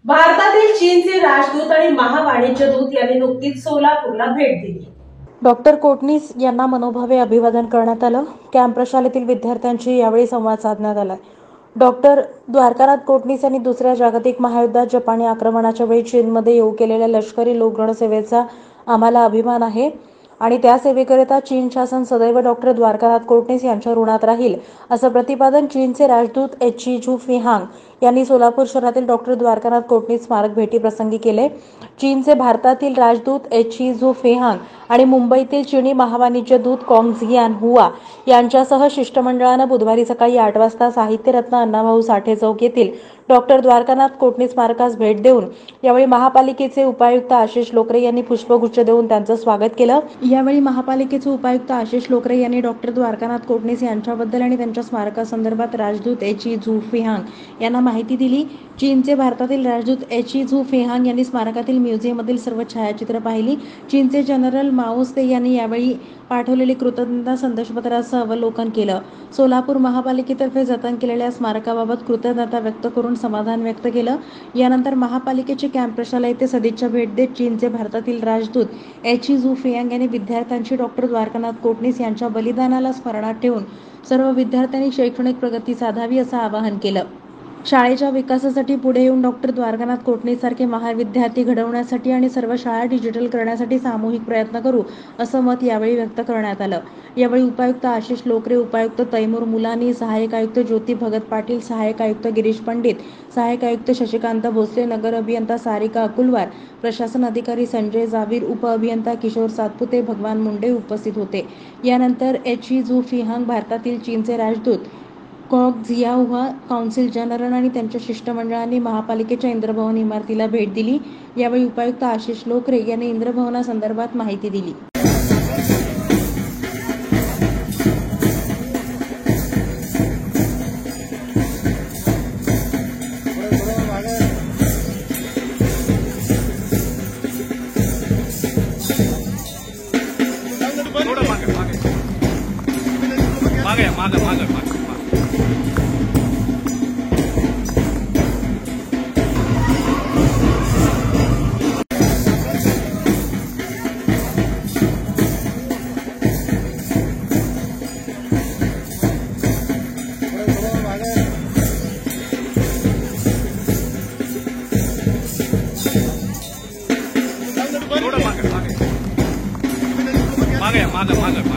भारतातील चीनचे राजदूत आणि महावाणिज्य दूत यांनी नुकतीच सोलापूरला भेट दिली। डॉक्टर कोटणीस यांना मनोभावे अभिवादन करण्यात आलं। कॅम्प प्रशालेतील विद्यार्थ्यांशी यावेळी संवाद साधण्यात आला। डॉक्टर द्वारकानाथ कोटणीस यांनी दुसऱ्या जागतिक महायुद्धात जपानी आक्रमणाच्या वेळी चीनमध्ये येऊ केलेल्या लष्करी लोकगण सेवेचा आम्हाला अभिमान आहे आणि त्या सेवेकरिता चीन शासन सदैव डॉक्टर द्वारकानाथ कोटणीस यांच्या ऋणात राहील, असं प्रतिपादन चीनचे राजदूत एची झू-फियांग यांनी सोलापूर शहरातील डॉक्टर द्वारकानाथ कोटणीस स्मारक भेटीप्रसंगी केले। चीनचे भारतातील राजदूत एची झू-फियांग आणि मुंबईतील चीनी महावाणिज्य दूत कॉंग झियान हुआ यांच्यासह शिष्टमंडळानं बुधवारी सकाळी 8 वाजता साहित्यरत्न अण्णाभाऊ साठे चौक येथील डॉक्टर द्वारकानाथ कोटणीस स्मारकास भेट देऊन यावेळी महापालिकेचे उपायुक्त आशिष लोकरे यांनी पुष्पगुच्छ देऊन त्यांचं स्वागत केलं। यावेळी महापालिकेचे उपायुक्त आशिष लोकरे यांनी डॉक्टर द्वारकानाथ कोटणीस यांच्याबद्दल आणि त्यांच्या स्मारकासंदर्भात राजदूत एची झू-फियांग यांना माहिती दिली। चीनचे भारतातील राजदूत एची झू-फियांग यांनी स्मारकातील म्युझियममधील सर्व छायाचित्र पाहिली। चीनचे जनरल माओ त्से यांनी यावेळी पाठवलेले कृतज्ञता संदेशपत्राचं अवलोकन केलं। सोलापूर महापालिकेतर्फे जतन केलेल्या स्मारकाबाबत कृतज्ञता व्यक्त करून समाधान व्यक्त केलं। यानंतर महापालिकेचे कॅम्प प्रशाला येथे सदिच्छा भेट देत चीनचे भारतातील राजदूत एची झू-फियांग यांनी विद्यार्थ्यांशी डॉक्टर द्वारकानाथ कोटणीस यांच्या बलिदानाला स्मरणात ठेवून सर्व विद्यार्थ्यांनी शैक्षणिक प्रगती साधावी असं आवाहन केलं। शाळेच्या विकासासाठी पुढे येऊन डॉक्टर द्वारकानाथ कोटणीस सारखे महान विद्यार्थी घडवण्यासाठी आणि सर्व शाळा डिजिटल करण्यासाठी सामूहिक प्रयत्न करू, असं मत यावेळी व्यक्त करण्यात आलं। यावेळी उपायुक्त आशिष लोकरे, उपायुक्त तैमूर मुलानी, सहाय्यक आयुक्त ज्योती भगत पाटील, सहाय्यक आयुक्त गिरीश पंडित, सहाय्यक आयुक्त शशिकांत भोसले, नगर अभियंता सारिका अकुलवार, प्रशासन अधिकारी संजय जावीर, उप अभियंता किशोर सातपुते, भगवान मुंडे उपस्थित होते। यानंतर एची झू-फियांग भारतातील चीनचे राजदूत कॉंग झियाहुआ, कौन्सिल जनरल आणि त्यांच्या शिष्टमंडळांनी महापालिकेच्या इंद्रभवन इमारतीला भेट दिली। यावेळी उपायुक्त आशिष लोकरे यांनी इंद्रभवनासंदर्भात माहिती दिली। मागे